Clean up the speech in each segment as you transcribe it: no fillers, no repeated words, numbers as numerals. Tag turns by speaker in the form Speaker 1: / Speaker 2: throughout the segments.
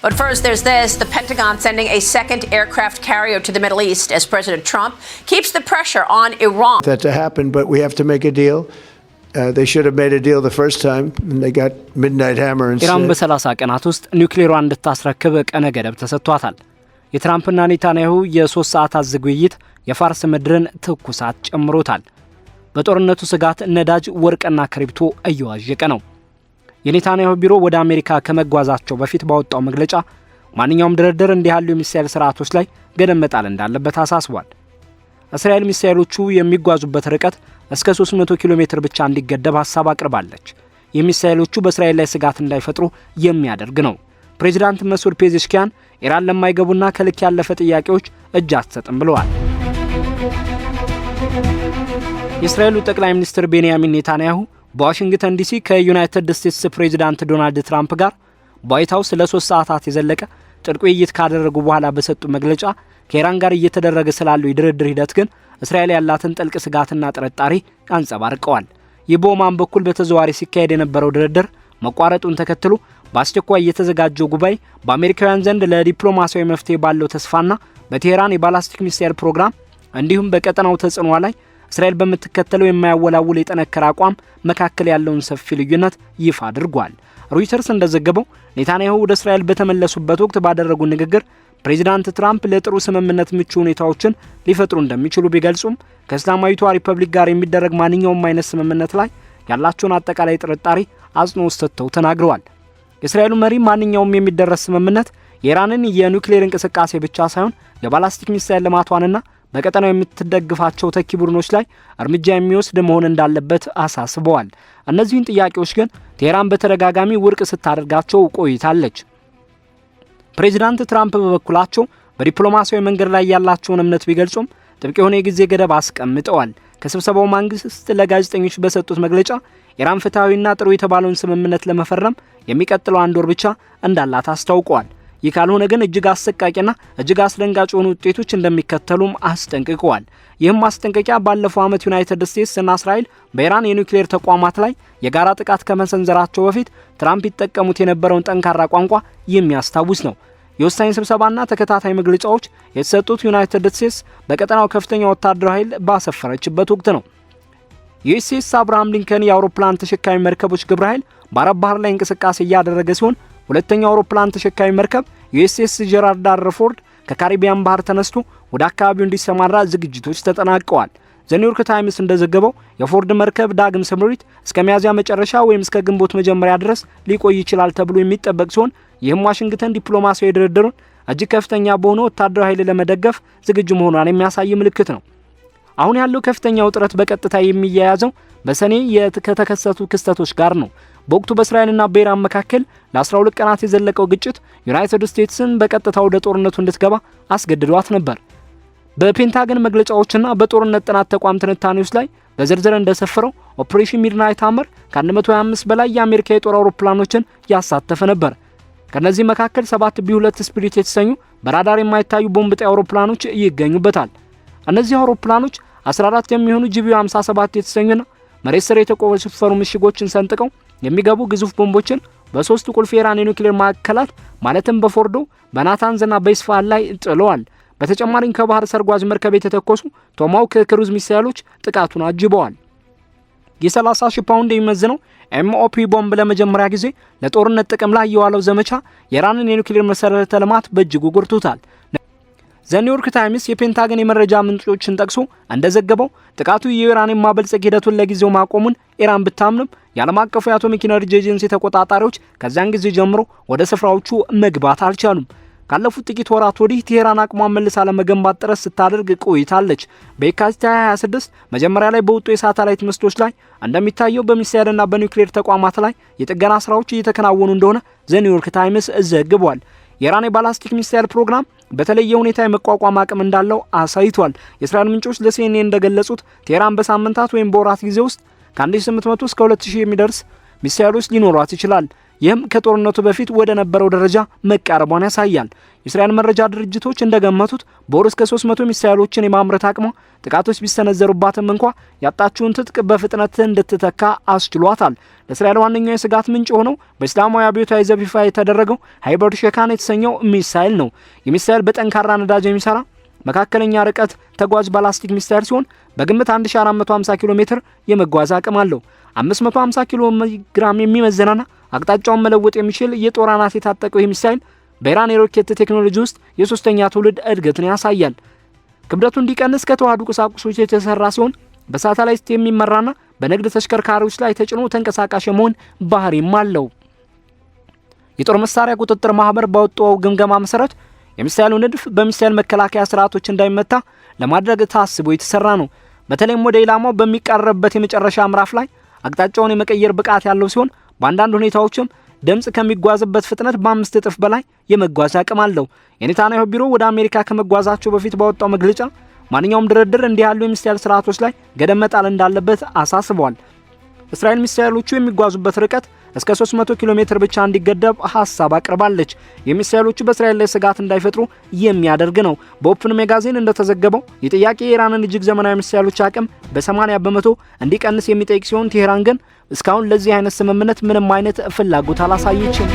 Speaker 1: But first, there's this. The Pentagon sending a second aircraft carrier to the Middle East as President Trump keeps the pressure on Iran.
Speaker 2: That to happen, but we have to make a deal. They should have made a deal the first time, and they got midnight hammer instead.
Speaker 3: ኢራን በ30 ቀናት ውስጥ ኒውክሌሯን እንድታስረክብ ቀነ ገደብ ተሰጥቷታል። የትራምፕና ኔታንያሁ የ3 ሰዓታት ዝግ ውይይት የፋርስ ምድርን ትኩሳት ጨምሮታል። በጦርነቱ ስጋት ነዳጅ፣ ወርቅና ክሪፕቶ እየዋዠቀ ነው። የኔታንያሁ ቢሮ ወደ አሜሪካ ከመጓዛቸው በፊት ባወጣው መግለጫ ማንኛውም ድርድር እንዲህ ያሉ የሚሳኤል ስርዓቶች ላይ ገደብ መጣል እንዳለበት አሳስቧል። እስራኤል ሚሳኤሎቹ የሚጓዙበት ርቀት እስከ 300 ኪሎ ሜትር ብቻ እንዲገደብ ሐሳብ አቅርባለች። የሚሳኤሎቹ በእስራኤል ላይ ስጋት እንዳይፈጥሩ የሚያደርግ ነው። ፕሬዝዳንት መስዑድ ፔዜሽኪያን ኢራን ለማይገቡና ከልክ ያለፈ ጥያቄዎች እጅ አትሰጥም ብለዋል። የእስራኤሉ ጠቅላይ ሚኒስትር ቤንያሚን ኔታንያሁ በዋሽንግተን ዲሲ ከዩናይትድ ስቴትስ ፕሬዝዳንት ዶናልድ ትራምፕ ጋር በዋይት ሃውስ ለ3 ሰዓታት የዘለቀ ጥልቅ ውይይት ካደረጉ በኋላ በሰጡ መግለጫ ከኢራን ጋር እየተደረገ ስላለው የድርድር ሂደት ግን እስራኤል ያላትን ጥልቅ ስጋትና ጥርጣሬ አንጸባርቀዋል። ይህ በኦማን በኩል በተዘዋዋሪ ሲካሄድ የነበረው ድርድር መቋረጡን ተከትሎ በአስቸኳይ የተዘጋጀው ጉባኤ በአሜሪካውያን ዘንድ ለዲፕሎማሲያዊ መፍትሄ ባለው ተስፋና በቴህራን የባላስቲክ ሚሳኤል ፕሮግራም እንዲሁም በቀጠናው ተጽዕኖ ላይ እስራኤል በምትከተለው የማያወላውል የጠነከረ አቋም መካከል ያለውን ሰፊ ልዩነት ይፋ አድርጓል። ሮይተርስ እንደዘገበው ኔታንያሁ ወደ እስራኤል በተመለሱበት ወቅት ባደረጉ ንግግር ፕሬዝዳንት ትራምፕ ለጥሩ ስምምነት ምቹ ሁኔታዎችን ሊፈጥሩ እንደሚችሉ ቢገልጹም ከእስላማዊቷ ሪፐብሊክ ጋር የሚደረግ ማንኛውም አይነት ስምምነት ላይ ያላቸውን አጠቃላይ ጥርጣሬ አጽንኦት ሰጥተው ተናግረዋል። የእስራኤሉ መሪ ማንኛውም የሚደረስ ስምምነት የኢራንን የኒውክሌር እንቅስቃሴ ብቻ ሳይሆን የባላስቲክ ሚሳኤል ልማቷንና በቀጠናው የምትደግፋቸው ተኪ ቡድኖች ላይ እርምጃ የሚወስድ መሆን እንዳለበት አሳስበዋል። እነዚህን ጥያቄዎች ግን ቴህራን በተደጋጋሚ ውድቅ ስታደርጋቸው ቆይታለች። ፕሬዝዳንት ትራምፕ በበኩላቸው በዲፕሎማሲያዊ መንገድ ላይ ያላቸውን እምነት ቢገልጹም ጥብቅ የሆነ የጊዜ ገደብ አስቀምጠዋል። ከስብሰባው ማግስት ለጋዜጠኞች በሰጡት መግለጫ ኢራን ፍትሐዊና ጥሩ የተባለውን ስምምነት ለመፈረም የሚቀጥለው 1 ወር ብቻ እንዳላት አስታውቀዋል። ይህ ካልሆነ ግን እጅግ አሰቃቂና እጅግ አስደንጋጭ የሆኑ ውጤቶች እንደሚከተሉም አስጠንቅቀዋል። ይህም ማስጠንቀቂያ ባለፈው ዓመት ዩናይትድ ስቴትስ እና እስራኤል በኢራን የኒውክሌር ተቋማት ላይ የጋራ ጥቃት ከመሰንዘራቸው በፊት ትራምፕ ይጠቀሙት የነበረውን ጠንካራ ቋንቋ የሚያስታውስ ነው። የወሳኝ ስብሰባና ተከታታይ መግለጫዎች የተሰጡት ዩናይትድ ስቴትስ በቀጠናው ከፍተኛ ወታደራዊ ኃይል ባሰፈረችበት ወቅት ነው። ዩኤስኤስ አብርሃም ሊንከን የአውሮፕላን ተሸካሚ መርከቦች ግብረ ኃይል በአረብ ባህር ላይ እንቅስቃሴ እያደረገ ሲሆን ሁለተኛው አውሮፕላን ተሸካሚ መርከብ ዩኤስኤስ ጀራልድ ዳርፎርድ ከካሪቢያን ባህር ተነስቶ ወደ አካባቢው እንዲሰማራ ዝግጅቶች ተጠናቀዋል። ዘኒውዮርክ ታይምስ እንደዘገበው የፎርድ መርከብ ዳግም ስምሪት እስከ ሚያዝያ መጨረሻ ወይም እስከ ግንቦት መጀመሪያ ድረስ ሊቆይ ይችላል ተብሎ የሚጠበቅ ሲሆን ይህም ዋሽንግተን ዲፕሎማሲያዊ ድርድሩን እጅግ ከፍተኛ በሆነ ወታደራዊ ኃይል ለመደገፍ ዝግጁ መሆኗን የሚያሳይ ምልክት ነው። አሁን ያለው ከፍተኛ ውጥረት በቀጥታ የሚያያዘው በሰኔ ከተከሰቱ ክስተቶች ጋር ነው። በወቅቱ በእስራኤልና በኢራን መካከል ለ12 ቀናት የዘለቀው ግጭት ዩናይትድ ስቴትስን በቀጥታ ወደ ጦርነቱ እንድትገባ አስገድዷት ነበር። በፔንታገን መግለጫዎችና በጦርነት ጥናት ተቋም ትንታኔዎች ላይ በዝርዝር እንደሰፈረው ኦፕሬሽን ሚድናይት ሃመር ከ125 በላይ የአሜሪካ የጦር አውሮፕላኖችን ያሳተፈ ነበር። ከነዚህ መካከል 7 ቢ2 ስፒሪት የተሰኙ በራዳር የማይታዩ ቦምብ ጣይ አውሮፕላኖች ይገኙበታል። እነዚህ አውሮፕላኖች 14 የሚሆኑ ጂቢዩ-57 የተሰኙና መሬት ስር የተቆፈሩ ምሽጎችን ሰንጥቀው የሚገቡ ግዙፍ ቦምቦችን በሶስት ቁልፍ የኢራን የኒውክሌር ማዕከላት ማለትም በፎርዶ፣ በናታንዝና በኢስፋሃን ላይ ጥለዋል። በተጨማሪም ከባህር ሰርጓጅ መርከብ የተተኮሱ ቶማሃውክ ክሩዝ ሚሳኤሎች ጥቃቱን አጅበዋል። የ30,000 ፓውንድ የሚመዝነው ኤምኦፒ ቦምብ ለመጀመሪያ ጊዜ ለጦርነት ጥቅም ላይ የዋለው ዘመቻ የኢራንን የኒውክሌር መሰረተ ልማት በእጅጉ ጎድቶታል። ዘኒውዮርክ ታይምስ የፔንታገን የመረጃ ምንጮችን ጠቅሶ እንደዘገበው ጥቃቱ የኢራን ማበልጸግ ሂደቱን ለጊዜው ማቆሙን ኢራን ብታምንም የዓለም አቀፉ የአቶሚክ ኢነርጂ ኤጀንሲ ተቆጣጣሪዎች ከዚያን ጊዜ ጀምሮ ወደ ስፍራዎቹ መግባት አልቻሉም። ካለፉት ጥቂት ወራት ወዲህ ቴህራን አቅሟን መልሳ ለመገንባት ጥረት ስታደርግ ቆይታለች። በየካቲት 26 መጀመሪያ ላይ በወጡ የሳተላይት ምስሎች ላይ እንደሚታየው በሚሳኤልና በኒውክሌር ተቋማት ላይ የጥገና ስራዎች እየተከናወኑ እንደሆነ ዘኒውዮርክ ታይምስ ዘግቧል። የኢራን የባላስቲክ ሚሳኤል ፕሮግራም በተለየ ሁኔታ የመቋቋም አቅም እንዳለው አሳይቷል። የእስራኤል ምንጮች ለሲኤንኤን እንደገለጹት ቴህራን በሳምንታት ወይም በወራት ጊዜ ውስጥ ከ1800 እስከ 2000 የሚደርስ ሚሳኤሎች ሊኖሯት ይችላል። ይህም ከጦርነቱ በፊት ወደ ነበረው ደረጃ መቃረቧን ያሳያል። የእስራኤል መረጃ ድርጅቶች እንደገመቱት በወር እስከ 300 ሚሳኤሎችን የማምረት አቅሟ ጥቃቶች ቢሰነዘሩባትም እንኳ ያጣችውን ትጥቅ በፍጥነት እንድትተካ አስችሏታል። ለእስራኤል ዋነኛው የስጋት ምንጭ ሆነው በእስላማዊ አብዮታዊ ዘብ ይፋ የተደረገው ሃይበርድ ሼካን የተሰኘው ሚሳኤል ነው። የሚሳኤል በጠንካራ ነዳጅ የሚሰራ መካከለኛ ርቀት ተጓዥ ባላስቲክ ሚሳኤል ሲሆን በግምት 1450 ኪሎ ሜትር የመጓዝ አቅም አለው። 550 ኪሎ ግራም የሚመዝንና አቅጣጫውን መለወጥ የሚችል የጦር አናት የታጠቀው ይህ ሚሳኤል በኢራን የሮኬት ቴክኖሎጂ ውስጥ የሶስተኛ ትውልድ እድገትን ያሳያል። ክብደቱ እንዲቀንስ ከተዋሃዱ ቁሳቁሶች የተሰራ ሲሆን በሳተላይት የሚመራና በንግድ ተሽከርካሪዎች ላይ ተጭኖ ተንቀሳቃሽ መሆን ባህሪም አለው። የጦር መሳሪያ ቁጥጥር ማህበር ባወጣው ግምገማ መሰረት የሚሳኤሉ ንድፍ በሚሳኤል መከላከያ ስርዓቶች እንዳይመታ ለማድረግ ታስቦ የተሰራ ነው። በተለይም ወደ ኢላማው በሚቃረብበት የመጨረሻ ምዕራፍ ላይ አቅጣጫውን የመቀየር ብቃት ያለው ሲሆን በአንዳንድ ሁኔታዎችም ድምጽ ከሚጓዝበት ፍጥነት በ5 እጥፍ በላይ የመጓዝ አቅም አለው። የኔታንያሁ ቢሮ ወደ አሜሪካ ከመጓዛቸው በፊት ባወጣው መግለጫ ማንኛውም ድርድር እንዲህ ያሉ የሚሳኤል ስርዓቶች ላይ ገደብ መጣል እንዳለበት አሳስበዋል። እስራኤል ሚሳኤሎቹ የሚጓዙበት ርቀት እስከ 300 ኪሎ ሜትር ብቻ እንዲገደብ ሐሳብ አቅርባለች። የሚሳኤሎቹ በእስራኤል ላይ ስጋት እንዳይፈጥሩ የሚያደርግ ነው። በኦፕን ሜጋዚን እንደተዘገበው የጥያቄ የኢራንን እጅግ ዘመናዊ ሚሳኤሎች አቅም በ80 በመቶ እንዲቀንስ የሚጠይቅ ሲሆን ቴህራን ግን እስካሁን ለዚህ አይነት ስምምነት ምንም አይነት ፍላጎት አላሳየችም።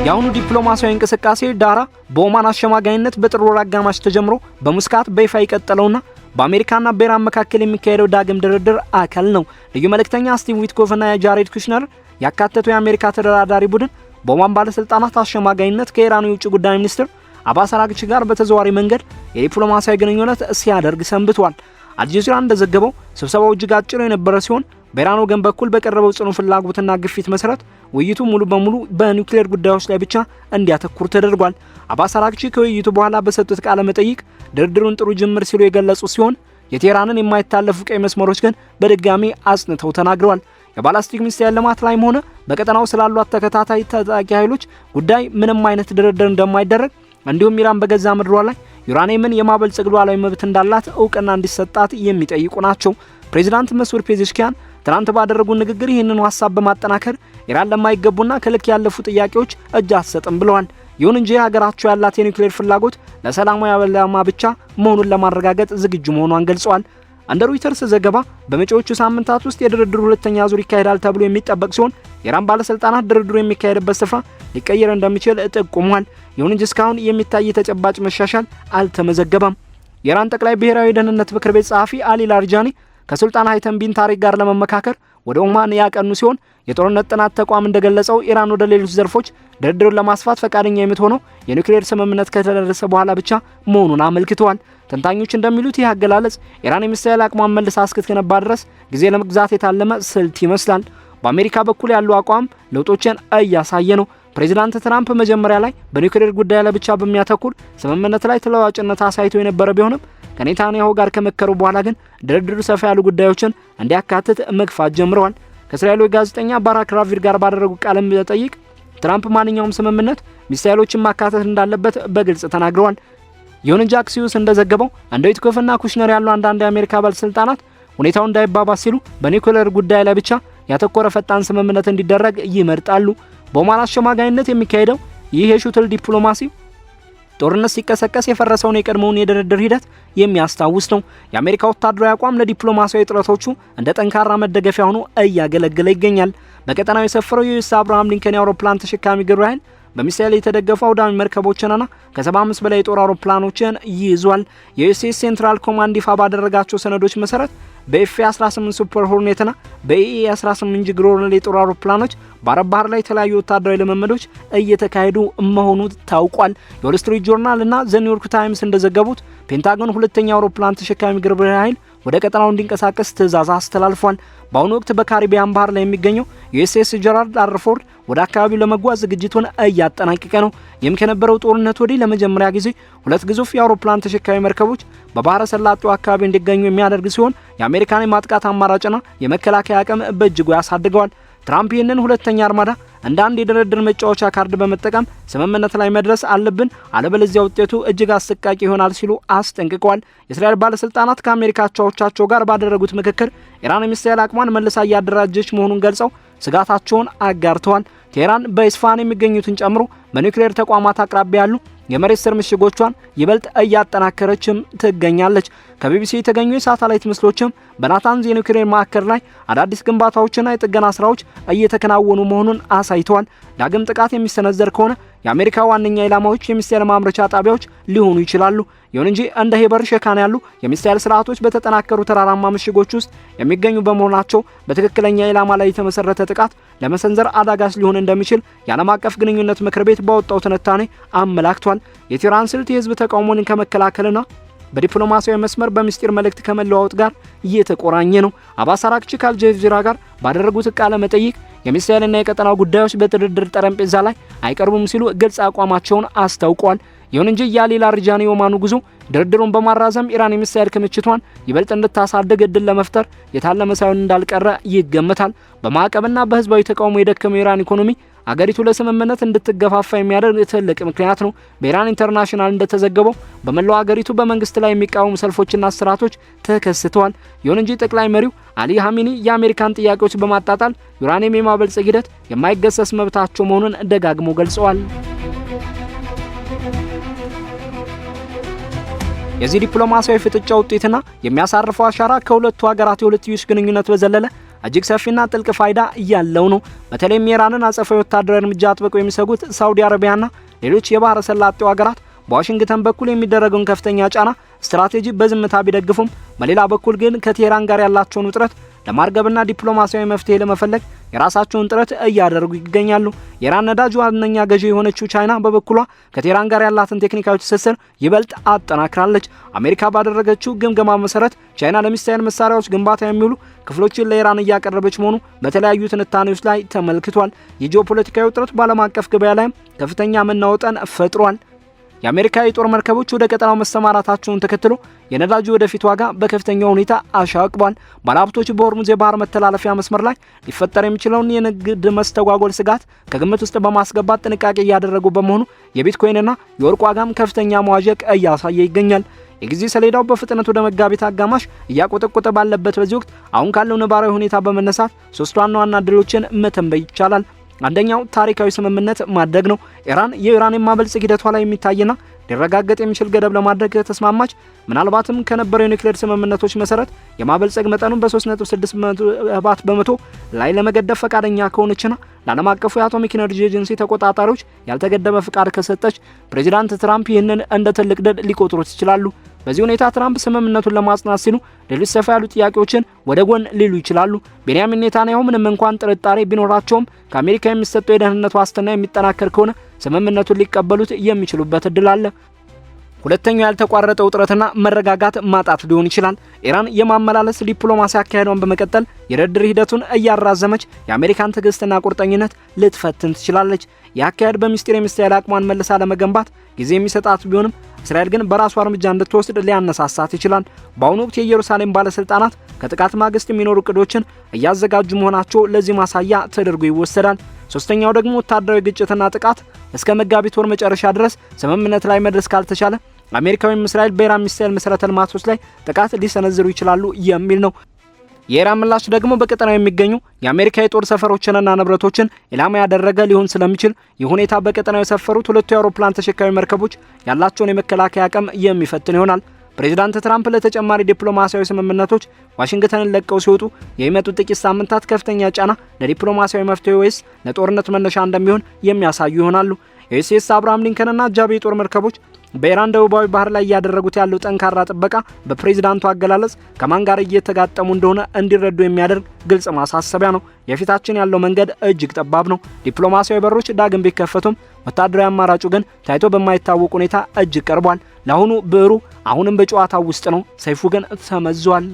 Speaker 3: የአሁኑ ዲፕሎማሲያዊ እንቅስቃሴ ዳራ በኦማን አሸማጋይነት በጥር ወር አጋማሽ ተጀምሮ በሙስካት በይፋ የቀጠለውና በአሜሪካና በኢራን መካከል የሚካሄደው ዳግም ድርድር አካል ነው። ልዩ መልእክተኛ ስቲቭ ዊትኮፍና የጃሬድ ኩሽነር ያካተተው የአሜሪካ ተደራዳሪ ቡድን በኦማን ባለስልጣናት አሸማጋይነት ከኢራኑ የውጭ ጉዳይ ሚኒስትር አባስ አራግቺ ጋር በተዘዋዋሪ መንገድ የዲፕሎማሲያዊ ግንኙነት ሲያደርግ ሰንብቷል። አልጀዚራ እንደዘገበው ስብሰባው እጅግ አጭር የነበረ ሲሆን በኢራን ወገን በኩል በቀረበው ጽኑ ፍላጎትና ግፊት መሰረት ውይይቱ ሙሉ በሙሉ በኒውክሌር ጉዳዮች ላይ ብቻ እንዲያተኩር ተደርጓል። አባስ አራግቺ ከውይይቱ በኋላ በሰጡት ቃለ መጠይቅ ድርድሩን ጥሩ ጅምር ሲሉ የገለጹ ሲሆን የቴህራንን የማይታለፉ ቀይ መስመሮች ግን በድጋሚ አጽንተው ተናግረዋል። የባላስቲክ ሚሳኤል ልማት ላይም ሆነ በቀጠናው ስላሏት ተከታታይ ታጣቂ ኃይሎች ጉዳይ ምንም አይነት ድርድር እንደማይደረግ እንዲሁም ኢራን በገዛ ምድሯ ላይ ዩራኒየምን የማበልጸግ ሉዓላዊ መብት እንዳላት እውቅና እንዲሰጣት የሚጠይቁ ናቸው። ፕሬዚዳንት መስዑድ ፔዜሽኪያን ትናንት ባደረጉ ንግግር ይህንን ሐሳብ በማጠናከር ኢራን ለማይገቡና ከልክ ያለፉ ጥያቄዎች እጅ አትሰጥም ብለዋል። ይሁን እንጂ ሀገራቸው ያላት የኒውክሌር ፍላጎት ለሰላማዊ ዓላማ ብቻ መሆኑን ለማረጋገጥ ዝግጁ መሆኗን ገልጸዋል። እንደ ሮይተርስ ዘገባ በመጪዎቹ ሳምንታት ውስጥ የድርድሩ ሁለተኛ ዙር ይካሄዳል ተብሎ የሚጠበቅ ሲሆን የኢራን ባለስልጣናት ድርድሩ የሚካሄድበት ስፍራ ሊቀየር እንደሚችል ጠቁመዋል። ይሁን እንጂ እስካሁን የሚታይ ተጨባጭ መሻሻል አልተመዘገበም። የኢራን ጠቅላይ ብሔራዊ ደህንነት ምክር ቤት ጸሐፊ አሊ ላርጃኒ ከሱልጣን ሃይተም ቢን ታሪክ ጋር ለመመካከር ወደ ኦማን ያቀኑ ሲሆን የጦርነት ጥናት ተቋም እንደገለጸው ኢራን ወደ ሌሎች ዘርፎች ድርድሩን ለማስፋት ፈቃደኛ የምትሆነው የኒውክሌር ስምምነት ከተደረሰ በኋላ ብቻ መሆኑን አመልክተዋል። ተንታኞች እንደሚሉት ይህ አገላለጽ ኢራን የሚሳኤል አቅሟን መልሳ እስክትገነባ ድረስ ጊዜ ለመግዛት የታለመ ስልት ይመስላል። በአሜሪካ በኩል ያለው አቋም ለውጦችን እያሳየ ነው። ፕሬዚዳንት ትራምፕ መጀመሪያ ላይ በኒውክሌር ጉዳይ ላይ ብቻ በሚያተኩር ስምምነት ላይ ተለዋዋጭነት አሳይተው የነበረ ቢሆንም ከኔታንያሁ ጋር ከመከሩ በኋላ ግን ድርድሩ ሰፋ ያሉ ጉዳዮችን እንዲያካትት መግፋት ጀምረዋል። ከእስራኤሉ ጋዜጠኛ ባራክ ራቪድ ጋር ባደረጉ ቃለ መጠይቅ ትራምፕ ማንኛውም ስምምነት ሚሳኤሎችን ማካተት እንዳለበት በግልጽ ተናግረዋል። ይሁን እንጂ አክሲዮስ እንደዘገበው እንደ ዊትኮፍና ኩሽነር ያሉ አንዳንድ የአሜሪካ ባለስልጣናት ሁኔታው እንዳይባባስ ሲሉ በኒውክሌር ጉዳይ ላይ ብቻ ያተኮረ ፈጣን ስምምነት እንዲደረግ ይመርጣሉ። በኦማን አሸማጋይነት የሚካሄደው ይህ የሹትል ዲፕሎማሲ ጦርነት ሲቀሰቀስ የፈረሰውን የቀድሞውን የድርድር ሂደት የሚያስታውስ ነው። የአሜሪካ ወታደራዊ አቋም ለዲፕሎማሲያዊ ጥረቶቹ እንደ ጠንካራ መደገፊያ ሆኖ እያገለገለ ይገኛል። በቀጠናው የሰፈረው የዩኤስ አብርሃም ሊንከን የአውሮፕላን ተሸካሚ ግብረ ኃይል በሚሳኤል የተደገፉ አውዳሚ መርከቦችንና ከ75 በላይ የጦር አውሮፕላኖችን ይዟል። የዩኤስኤስ ሴንትራል ኮማንድ ይፋ ባደረጋቸው ሰነዶች መሰረት በኤፍ-18 ሱፐር ሆርኔትና በኤ-18 ግሮርል የጦር አውሮፕላኖች በአረብ ባህር ላይ የተለያዩ ወታደራዊ ልምምዶች እየተካሄዱ መሆኑ ታውቋል። የዎል ስትሪት ጆርናል እና ዘ ኒውዮርክ ታይምስ እንደዘገቡት ፔንታጎን ሁለተኛ አውሮፕላን ተሸካሚ ግብረ ኃይል ወደ ቀጠናው እንዲንቀሳቀስ ትዕዛዝ አስተላልፏል። በአሁኑ ወቅት በካሪቢያን ባህር ላይ የሚገኘው ዩኤስኤስ ጀራልድ አር ፎርድ ወደ አካባቢው ለመጓዝ ዝግጅቱን እያጠናቀቀ ነው። ይህም ከነበረው ጦርነት ወዲህ ለመጀመሪያ ጊዜ ሁለት ግዙፍ የአውሮፕላን ተሸካሚ መርከቦች በባህረ ሰላጤው አካባቢ እንዲገኙ የሚያደርግ ሲሆን የአሜሪካን የማጥቃት አማራጭና የመከላከያ አቅም በእጅጉ ያሳድገዋል። ትራምፕ ይህንን ሁለተኛ አርማዳ እንደ አንድ የድርድር መጫወቻ ካርድ በመጠቀም ስምምነት ላይ መድረስ አለብን፣ አለበለዚያ ውጤቱ እጅግ አሰቃቂ ይሆናል ሲሉ አስጠንቅቀዋል። የእስራኤል ባለስልጣናት ከአሜሪካ አቻዎቻቸው ጋር ባደረጉት ምክክር ኢራን የሚሳኤል አቅሟን መልሳ እያደራጀች መሆኑን ገልጸው ስጋታቸውን አጋርተዋል። ቴህራን በኢስፋሃን የሚገኙትን ጨምሮ በኒውክሌር ተቋማት አቅራቢያ ያሉ የመሬት ስር ምሽጎቿን ይበልጥ እያጠናከረችም ትገኛለች። ከቢቢሲ የተገኙ የሳተላይት ምስሎችም በናታንዝ የኒውክሌር ማዕከል ላይ አዳዲስ ግንባታዎችና የጥገና ስራዎች እየተከናወኑ መሆኑን አሳይተዋል። ዳግም ጥቃት የሚሰነዘር ከሆነ የአሜሪካ ዋነኛ ኢላማዎች የሚሳኤል ማምረቻ ጣቢያዎች ሊሆኑ ይችላሉ። ይሁን እንጂ እንደ ሄበር ሸካን ያሉ የሚሳኤል ስርዓቶች በተጠናከሩ ተራራማ ምሽጎች ውስጥ የሚገኙ በመሆናቸው በትክክለኛ ኢላማ ላይ የተመሰረተ ጥቃት ለመሰንዘር አዳጋች ሊሆን እንደሚችል የዓለም አቀፍ ግንኙነት ምክር ቤት ባወጣው ትንታኔ አመላክቷል። የቴህራን ስልት የህዝብ ተቃውሞን ከመከላከልና በዲፕሎማሲያዊ መስመር በሚስጥር መልእክት ከመለዋወጥ ጋር እየተቆራኘ ነው። አባስ አራግቺ ከአልጀዚራ ጋር ባደረጉት ቃለ መጠይቅ የሚሳኤልና የቀጠናው ጉዳዮች በድርድር ጠረጴዛ ላይ አይቀርቡም ሲሉ ግልጽ አቋማቸውን አስታውቀዋል። ይሁን እንጂ የአሊ ላሪጃኒ የኦማኑ ጉዞ ድርድሩን በማራዘም ኢራን የሚሳኤል ክምችቷን ይበልጥ እንድታሳድግ እድል ለመፍጠር የታለመ ሳይሆን እንዳልቀረ ይገመታል። በማዕቀብና በህዝባዊ ተቃውሞ የደከመው የኢራን ኢኮኖሚ አገሪቱ ለስምምነት እንድትገፋፋ የሚያደርግ ትልቅ ምክንያት ነው። በኢራን ኢንተርናሽናል እንደተዘገበው በመላው አገሪቱ በመንግስት ላይ የሚቃወሙ ሰልፎችና ስርዓቶች ተከስተዋል። ይሁን እንጂ ጠቅላይ መሪው አሊ ሀሚኒ የአሜሪካን ጥያቄዎች በማጣጣል ዩራኒየም የማበልጸግ ሂደት የማይገሰስ መብታቸው መሆኑን ደጋግመው ገልጸዋል። የዚህ ዲፕሎማሲያዊ ፍጥጫ ውጤትና የሚያሳርፈው አሻራ ከሁለቱ ሀገራት የሁለትዮሽ ግንኙነት በዘለለ እጅግ ሰፊና ጥልቅ ፋይዳ ያለው ነው። በተለይም የኢራንን አጸፋዊ ወታደራዊ እርምጃ አጥብቀው የሚሰጉት ሳውዲ አረቢያና ሌሎች የባህረ ሰላጤው ሀገራት በዋሽንግተን በኩል የሚደረገውን ከፍተኛ ጫና ስትራቴጂ በዝምታ ቢደግፉም በሌላ በኩል ግን ከቴህራን ጋር ያላቸውን ውጥረት ለማርገብና ዲፕሎማሲያዊ መፍትሄ ለመፈለግ የራሳቸውን ጥረት እያደረጉ ይገኛሉ። የኢራን ነዳጅ ዋነኛ ገዢ የሆነችው ቻይና በበኩሏ ከቴህራን ጋር ያላትን ቴክኒካዊ ትስስር ይበልጥ አጠናክራለች። አሜሪካ ባደረገችው ግምገማ መሰረት ቻይና ለሚሳኤል መሳሪያዎች ግንባታ የሚውሉ ክፍሎችን ለኢራን እያቀረበች መሆኑ በተለያዩ ትንታኔዎች ላይ ተመልክቷል። የጂኦፖለቲካዊ ውጥረት በዓለም አቀፍ ገበያ ላይም ከፍተኛ መናወጥን ፈጥሯል። የአሜሪካ የጦር መርከቦች ወደ ቀጠናው መሰማራታቸውን ተከትሎ የነዳጁ ወደፊት ዋጋ በከፍተኛ ሁኔታ አሻቅቧል። ባለሀብቶች በሆርሙዝ የባህር መተላለፊያ መስመር ላይ ሊፈጠር የሚችለውን የንግድ መስተጓጎል ስጋት ከግምት ውስጥ በማስገባት ጥንቃቄ እያደረጉ በመሆኑ የቢትኮይንና የወርቅ ዋጋም ከፍተኛ መዋዠቅ እያሳየ ይገኛል። የጊዜ ሰሌዳው በፍጥነት ወደ መጋቢት አጋማሽ እያቆጠቆጠ ባለበት በዚህ ወቅት አሁን ካለው ነባራዊ ሁኔታ በመነሳት ሶስት ዋና ድሎችን መተንበይ ይቻላል። አንደኛው ታሪካዊ ስምምነት ማድረግ ነው። ኢራን የዩራኒየም ማበልጸግ ሂደቷ ላይ የሚታይና ሊረጋገጥ የሚችል ገደብ ለማድረግ ተስማማች። ምናልባትም ከነበረው የኒውክሌር ስምምነቶች መሰረት የማበልጸግ መጠኑን በ3.6 በመቶ ላይ ለመገደብ ፈቃደኛ ከሆነችና ለዓለም አቀፉ የአቶሚክ ኤነርጂ ኤጀንሲ ተቆጣጣሪዎች ያልተገደበ ፍቃድ ከሰጠች ፕሬዚዳንት ትራምፕ ይህንን እንደ ትልቅ ድል ሊቆጥሩት ይችላሉ። በዚህ ሁኔታ ትራምፕ ስምምነቱን ለማጽናት ሲሉ ሌሎች ሰፋ ያሉ ጥያቄዎችን ወደ ጎን ሊሉ ይችላሉ። ቤንያሚን ኔታንያሁ ምንም እንኳን ጥርጣሬ ቢኖራቸውም ከአሜሪካ የሚሰጠው የደህንነት ዋስትና የሚጠናከር ከሆነ ስምምነቱን ሊቀበሉት የሚችሉበት እድል አለ። ሁለተኛው ያልተቋረጠ ውጥረትና መረጋጋት ማጣት ሊሆን ይችላል። ኢራን የማመላለስ ዲፕሎማሲ አካሄዷን በመቀጠል የድርድር ሂደቱን እያራዘመች የአሜሪካን ትዕግስትና ቁርጠኝነት ልትፈትን ትችላለች። የአካሄድ በሚስጥር የሚሳኤል አቅሟን መልሳ ለመገንባት ጊዜ የሚሰጣት ቢሆንም እስራኤል ግን በራሷ እርምጃ እንድትወስድ ሊያነሳሳት ይችላል። በአሁኑ ወቅት የኢየሩሳሌም ባለስልጣናት ከጥቃት ማግስት የሚኖሩ እቅዶችን እያዘጋጁ መሆናቸው ለዚህ ማሳያ ተደርጎ ይወሰዳል። ሶስተኛው ደግሞ ወታደራዊ ግጭትና ጥቃት እስከ መጋቢት ወር መጨረሻ ድረስ ስምምነት ላይ መድረስ ካልተቻለ አሜሪካዊም እስራኤል በኢራን ሚሳኤል መሰረተ ልማቶች ላይ ጥቃት ሊሰነዝሩ ይችላሉ የሚል ነው። የኢራን ምላሽ ደግሞ በቀጠናው የሚገኙ የአሜሪካ የጦር ሰፈሮችንና ንብረቶችን ኢላማ ያደረገ ሊሆን ስለሚችል ይህ ሁኔታ በቀጠናው የሰፈሩት ሁለቱ የአውሮፕላን ተሸካሚ መርከቦች ያላቸውን የመከላከያ አቅም የሚፈትን ይሆናል። ፕሬዚዳንት ትራምፕ ለተጨማሪ ዲፕሎማሲያዊ ስምምነቶች ዋሽንግተንን ለቀው ሲወጡ የሚመጡት ጥቂት ሳምንታት ከፍተኛ ጫና ለዲፕሎማሲያዊ መፍትሄ ወይስ ለጦርነት መነሻ እንደሚሆን የሚያሳዩ ይሆናሉ። የዩኤስ አብርሃም ሊንከንና አጃቢ የጦር መርከቦች በኢራን ደቡባዊ ባህር ላይ ያደረጉት ያለው ጠንካራ ጥበቃ በፕሬዚዳንቱ አገላለጽ ከማን ጋር እየተጋጠሙ እንደሆነ እንዲረዱ የሚያደርግ ግልጽ ማሳሰቢያ ነው። የፊታችን ያለው መንገድ እጅግ ጠባብ ነው። ዲፕሎማሲያዊ በሮች ዳግም ቢከፈቱም ወታደራዊ አማራጩ ግን ታይቶ በማይታወቅ ሁኔታ እጅግ ቀርቧል። ለአሁኑ ብዕሩ አሁንም በጨዋታው ውስጥ ነው። ሰይፉ ግን ተመዟል።